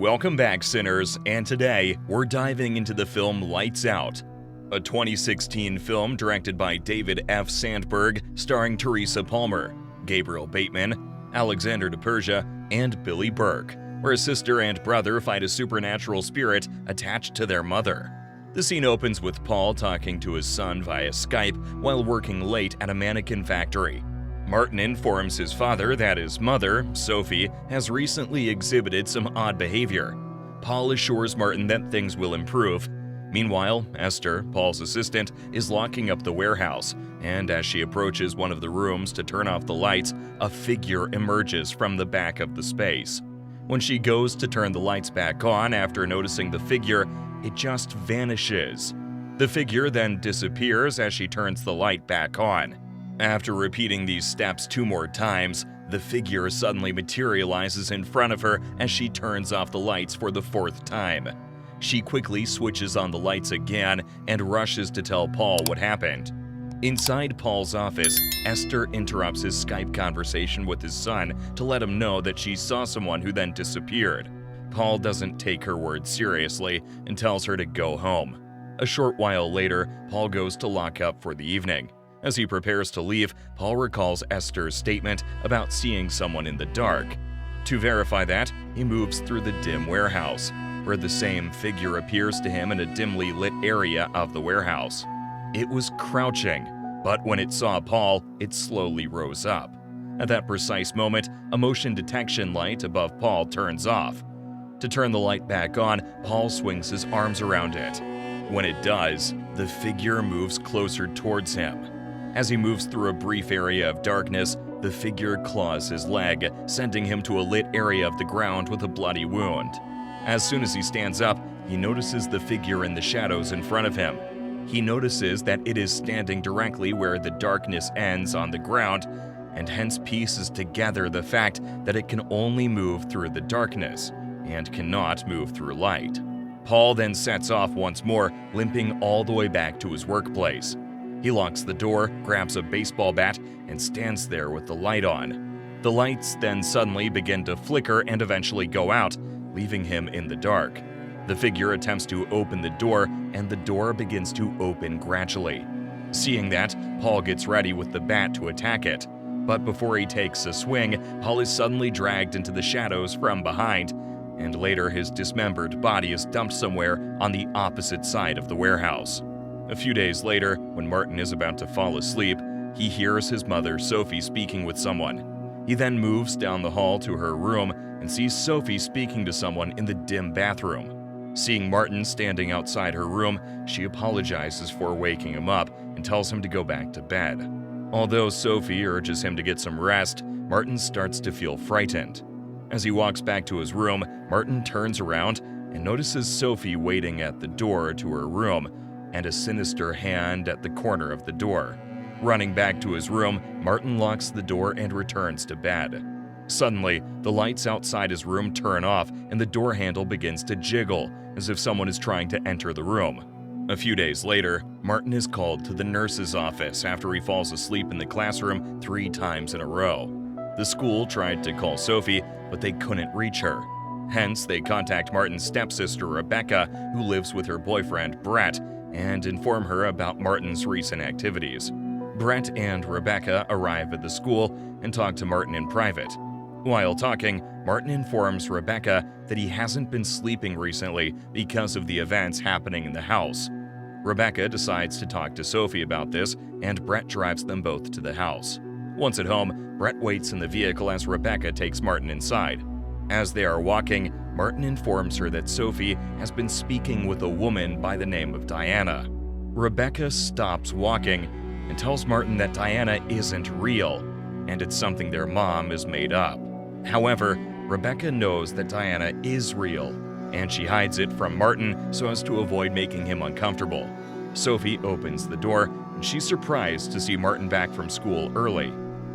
Welcome back, sinners, and today we're diving into the film Lights Out, a 2016 film directed by David F. Sandberg starring Teresa Palmer, Gabriel Bateman, Alexander DePersia, and Billy Burke, where a sister and brother fight a supernatural spirit attached to their mother. The scene opens with Paul talking to his son via Skype while working late at a mannequin factory. Martin informs his father that his mother, Sophie, has recently exhibited some odd behavior. Paul assures Martin that things will improve. Meanwhile, Esther, Paul's assistant, is locking up the warehouse, and as she approaches one of the rooms to turn off the lights, a figure emerges from the back of the space. When she goes to turn the lights back on after noticing the figure, it just vanishes. The figure then disappears as she turns the light back on. After repeating these steps 2 more times, the figure suddenly materializes in front of her as she turns off the lights for the 4th time. She quickly switches on the lights again and rushes to tell Paul what happened. Inside Paul's office, Esther interrupts his Skype conversation with his son to let him know that she saw someone who then disappeared. Paul doesn't take her words seriously and tells her to go home. A short while later, Paul goes to lock up for the evening. As he prepares to leave, Paul recalls Esther's statement about seeing someone in the dark. To verify that, he moves through the dim warehouse, where the same figure appears to him in a dimly lit area of the warehouse. It was crouching, but when it saw Paul, it slowly rose up. At that precise moment, a motion detection light above Paul turns off. To turn the light back on, Paul swings his arms around it. When it does, the figure moves closer towards him. As he moves through a brief area of darkness, the figure claws his leg, sending him to a lit area of the ground with a bloody wound. As soon as he stands up, he notices the figure in the shadows in front of him. He notices that it is standing directly where the darkness ends on the ground, and hence pieces together the fact that it can only move through the darkness and cannot move through light. Paul then sets off once more, limping all the way back to his workplace. He locks the door, grabs a baseball bat, and stands there with the light on. The lights then suddenly begin to flicker and eventually go out, leaving him in the dark. The figure attempts to open the door, and the door begins to open gradually. Seeing that, Paul gets ready with the bat to attack it. But before he takes a swing, Paul is suddenly dragged into the shadows from behind, and later his dismembered body is dumped somewhere on the opposite side of the warehouse. A few days later, when Martin is about to fall asleep, he hears his mother, Sophie, speaking with someone. He then moves down the hall to her room and sees Sophie speaking to someone in the dim bathroom. Seeing Martin standing outside her room, she apologizes for waking him up and tells him to go back to bed. Although Sophie urges him to get some rest, Martin starts to feel frightened. As he walks back to his room, Martin turns around and notices Sophie waiting at the door to her room, and a sinister hand at the corner of the door. Running back to his room, Martin locks the door and returns to bed. Suddenly, the lights outside his room turn off and the door handle begins to jiggle, as if someone is trying to enter the room. A few days later, Martin is called to the nurse's office after he falls asleep in the classroom 3 times in a row. The school tried to call Sophie, but they couldn't reach her. Hence, they contact Martin's stepsister, Rebecca, who lives with her boyfriend, Brett, and inform her about Martin's recent activities. Brett and Rebecca arrive at the school and talk to Martin in private. While talking, Martin informs Rebecca that he hasn't been sleeping recently because of the events happening in the house. Rebecca decides to talk to Sophie about this, and Brett drives them both to the house. Once at home, Brett waits in the vehicle as Rebecca takes Martin inside. As they are walking, Martin informs her that Sophie has been speaking with a woman by the name of Diana. Rebecca stops walking and tells Martin that Diana isn't real, and it's something their mom has made up. However, Rebecca knows that Diana is real, and she hides it from Martin so as to avoid making him uncomfortable. Sophie opens the door, and she's surprised to see Martin back from school early.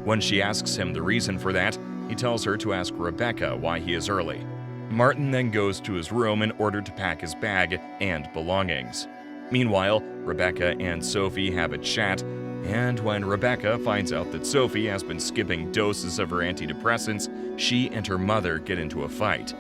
When she asks him the reason for that, he tells her to ask Rebecca why he is early. Martin then goes to his room in order to pack his bag and belongings. Meanwhile, Rebecca and Sophie have a chat, and when Rebecca finds out that Sophie has been skipping doses of her antidepressants, she and her mother get into a fight.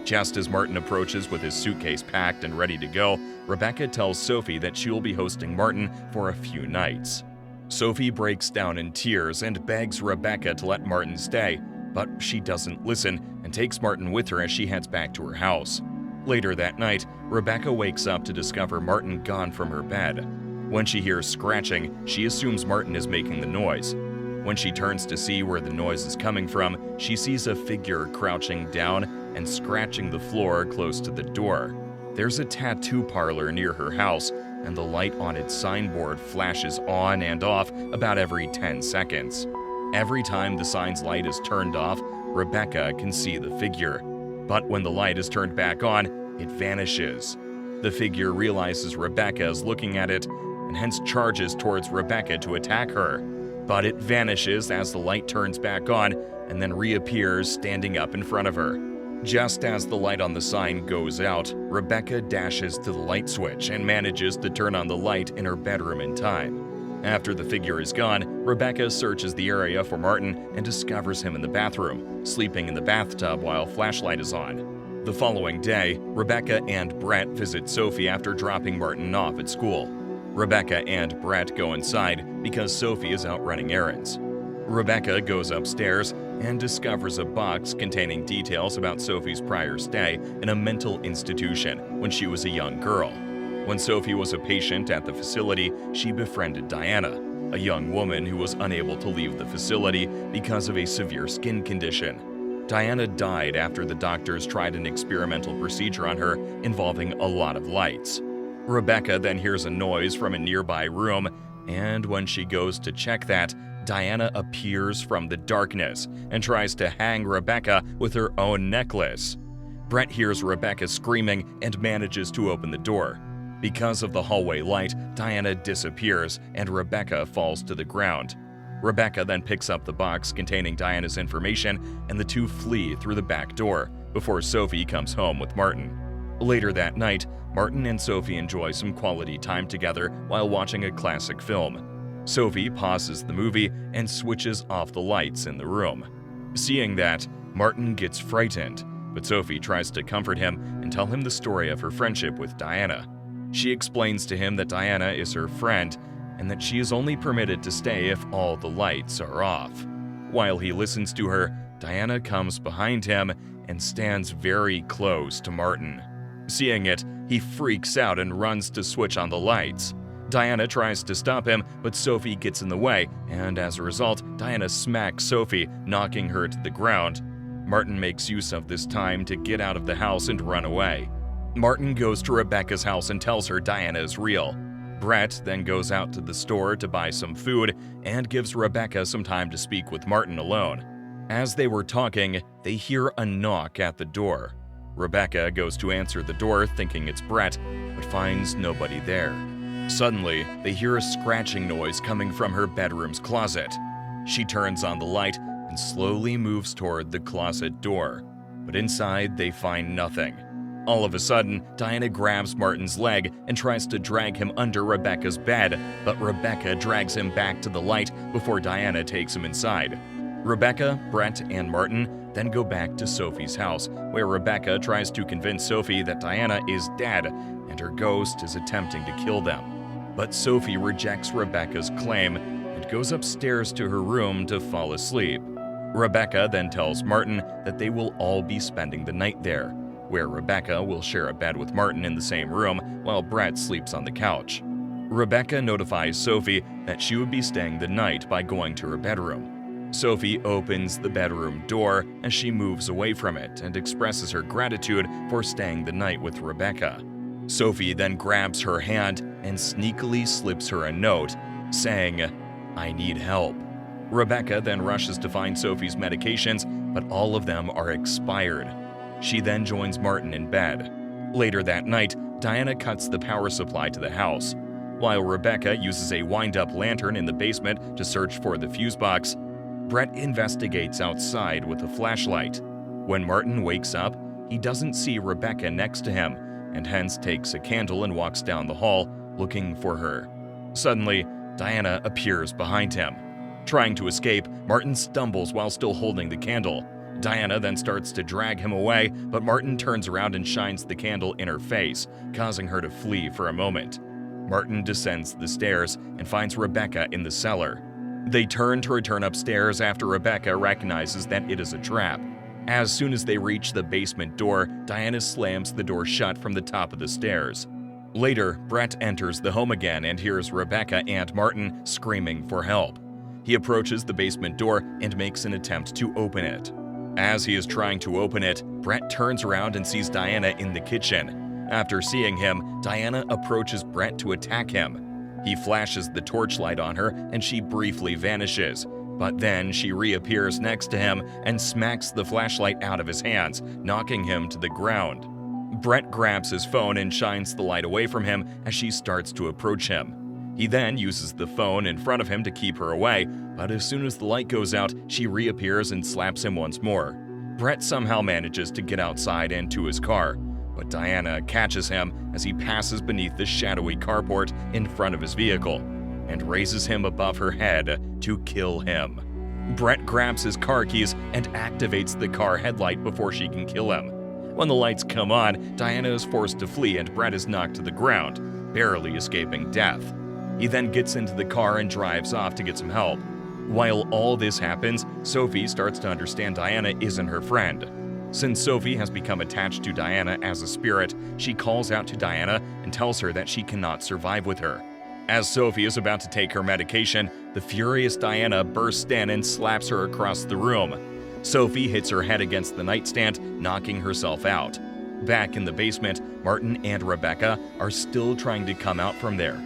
Just as Martin approaches with his suitcase packed and ready to go, Rebecca tells Sophie that she will be hosting Martin for a few nights. Sophie breaks down in tears and begs Rebecca to let Martin stay, but she doesn't listen and takes Martin with her as she heads back to her house. Later that night, Rebecca wakes up to discover Martin gone from her bed. When she hears scratching, she assumes Martin is making the noise. When she turns to see where the noise is coming from, she sees a figure crouching down and scratching the floor close to the door. There's a tattoo parlor near her house, and the light on its signboard flashes on and off about every 10 seconds. Every time the sign's light is turned off, Rebecca can see the figure. But when the light is turned back on, it vanishes. The figure realizes Rebecca is looking at it, and hence charges towards Rebecca to attack her. But it vanishes as the light turns back on and then reappears standing up in front of her. Just as the light on the sign goes out, Rebecca dashes to the light switch and manages to turn on the light in her bedroom in time. After the figure is gone, Rebecca searches the area for Martin and discovers him in the bathroom, sleeping in the bathtub while flashlight is on. The following day, Rebecca and Brett visit Sophie after dropping Martin off at school. Rebecca and Brett go inside because Sophie is out running errands. Rebecca goes upstairs and discovers a box containing details about Sophie's prior stay in a mental institution when she was a young girl. When Sophie was a patient at the facility, she befriended Diana, a young woman who was unable to leave the facility because of a severe skin condition. Diana died after the doctors tried an experimental procedure on her involving a lot of lights. Rebecca then hears a noise from a nearby room, and when she goes to check that, Diana appears from the darkness and tries to hang Rebecca with her own necklace. Brett hears Rebecca screaming and manages to open the door. Because of the hallway light, Diana disappears and Rebecca falls to the ground. Rebecca then picks up the box containing Diana's information, and the two flee through the back door before Sophie comes home with Martin. Later that night, Martin and Sophie enjoy some quality time together while watching a classic film. Sophie pauses the movie and switches off the lights in the room. Seeing that, Martin gets frightened, but Sophie tries to comfort him and tell him the story of her friendship with Diana. She explains to him that Diana is her friend and that she is only permitted to stay if all the lights are off. While he listens to her, Diana comes behind him and stands very close to Martin. Seeing it, he freaks out and runs to switch on the lights. Diana tries to stop him, but Sophie gets in the way, and as a result, Diana smacks Sophie, knocking her to the ground. Martin makes use of this time to get out of the house and run away. Martin goes to Rebecca's house and tells her Diana is real. Brett then goes out to the store to buy some food and gives Rebecca some time to speak with Martin alone. As they were talking, they hear a knock at the door. Rebecca goes to answer the door thinking it's Brett, but finds nobody there. Suddenly, they hear a scratching noise coming from her bedroom's closet. She turns on the light and slowly moves toward the closet door, but inside they find nothing. All of a sudden, Diana grabs Martin's leg and tries to drag him under Rebecca's bed, but Rebecca drags him back to the light before Diana takes him inside. Rebecca, Brett, and Martin then go back to Sophie's house, where Rebecca tries to convince Sophie that Diana is dead and her ghost is attempting to kill them. But Sophie rejects Rebecca's claim and goes upstairs to her room to fall asleep. Rebecca then tells Martin that they will all be spending the night there, where Rebecca will share a bed with Martin in the same room while Brett sleeps on the couch. Rebecca notifies Sophie that she would be staying the night by going to her bedroom. Sophie opens the bedroom door as she moves away from it and expresses her gratitude for staying the night with Rebecca. Sophie then grabs her hand and sneakily slips her a note, saying, "I need help." Rebecca then rushes to find Sophie's medications, but all of them are expired. She then joins Martin in bed. Later that night, Diana cuts the power supply to the house. While Rebecca uses a wind-up lantern in the basement to search for the fuse box, Brett investigates outside with a flashlight. When Martin wakes up, he doesn't see Rebecca next to him, and hence takes a candle and walks down the hall, looking for her. Suddenly, Diana appears behind him. Trying to escape, Martin stumbles while still holding the candle. Diana then starts to drag him away, but Martin turns around and shines the candle in her face, causing her to flee for a moment. Martin descends the stairs and finds Rebecca in the cellar. They turn to return upstairs after Rebecca recognizes that it is a trap. As soon as they reach the basement door, Diana slams the door shut from the top of the stairs. Later, Brett enters the home again and hears Rebecca and Martin screaming for help. He approaches the basement door and makes an attempt to open it. As he is trying to open it, Brett turns around and sees Diana in the kitchen. After seeing him, Diana approaches Brett to attack him. He flashes the torchlight on her and she briefly vanishes, but then she reappears next to him and smacks the flashlight out of his hands, knocking him to the ground. Brett grabs his phone and shines the light away from him as she starts to approach him. He then uses the phone in front of him to keep her away, but as soon as the light goes out, she reappears and slaps him once more. Brett somehow manages to get outside and to his car, but Diana catches him as he passes beneath the shadowy carport in front of his vehicle and raises him above her head to kill him. Brett grabs his car keys and activates the car headlight before she can kill him. When the lights come on, Diana is forced to flee and Brett is knocked to the ground, barely escaping death. He then gets into the car and drives off to get some help. While all this happens, Sophie starts to understand Diana isn't her friend. Since Sophie has become attached to Diana as a spirit, she calls out to Diana and tells her that she cannot survive with her. As Sophie is about to take her medication, the furious Diana bursts in and slaps her across the room. Sophie hits her head against the nightstand, knocking herself out. Back in the basement, Martin and Rebecca are still trying to come out from there.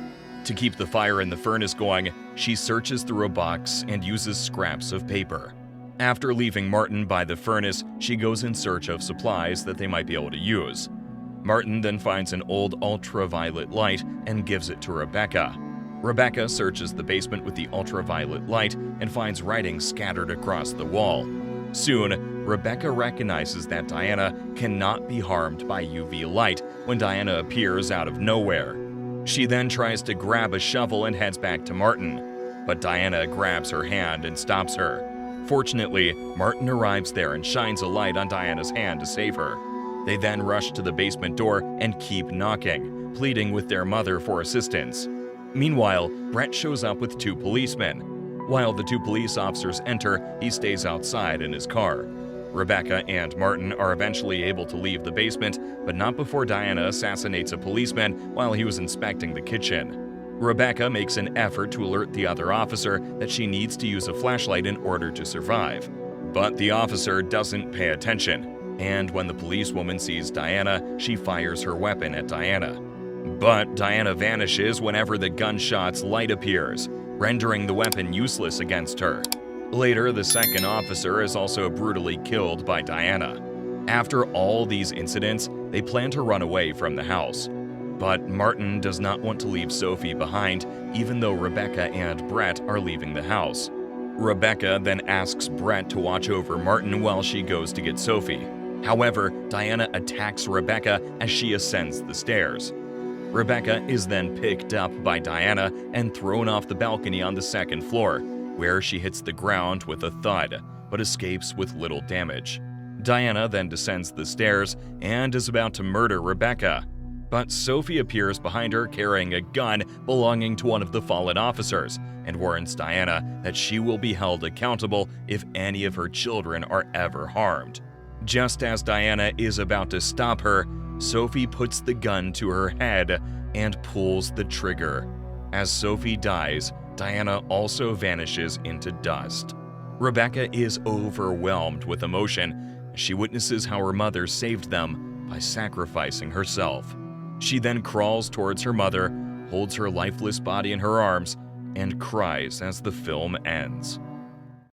To keep the fire in the furnace going, she searches through a box and uses scraps of paper. After leaving Martin by the furnace, she goes in search of supplies that they might be able to use. Martin then finds an old ultraviolet light and gives it to Rebecca. Rebecca searches the basement with the ultraviolet light and finds writing scattered across the wall. Soon, Rebecca recognizes that Diana cannot be harmed by UV light when Diana appears out of nowhere. She then tries to grab a shovel and heads back to Martin, but Diana grabs her hand and stops her. Fortunately, Martin arrives there and shines a light on Diana's hand to save her. They then rush to the basement door and keep knocking, pleading with their mother for assistance. Meanwhile, Brett shows up with 2 policemen. While the 2 police officers enter, he stays outside in his car. Rebecca and Martin are eventually able to leave the basement, but not before Diana assassinates a policeman while he was inspecting the kitchen. Rebecca makes an effort to alert the other officer that she needs to use a flashlight in order to survive. But the officer doesn't pay attention, and when the policewoman sees Diana, she fires her weapon at Diana. But Diana vanishes whenever the gunshot's light appears, rendering the weapon useless against her. Later, the second officer is also brutally killed by Diana. After all these incidents, they plan to run away from the house. But Martin does not want to leave Sophie behind, even though Rebecca and Brett are leaving the house. Rebecca then asks Brett to watch over Martin while she goes to get Sophie. However, Diana attacks Rebecca as she ascends the stairs. Rebecca is then picked up by Diana and thrown off the balcony on the second floor, where she hits the ground with a thud, but escapes with little damage. Diana then descends the stairs and is about to murder Rebecca. But Sophie appears behind her carrying a gun belonging to one of the fallen officers and warns Diana that she will be held accountable if any of her children are ever harmed. Just as Diana is about to stop her, Sophie puts the gun to her head and pulls the trigger. As Sophie dies, Diana also vanishes into dust. Rebecca is overwhelmed with emotion as she witnesses how her mother saved them by sacrificing herself. She then crawls towards her mother, holds her lifeless body in her arms, and cries as the film ends.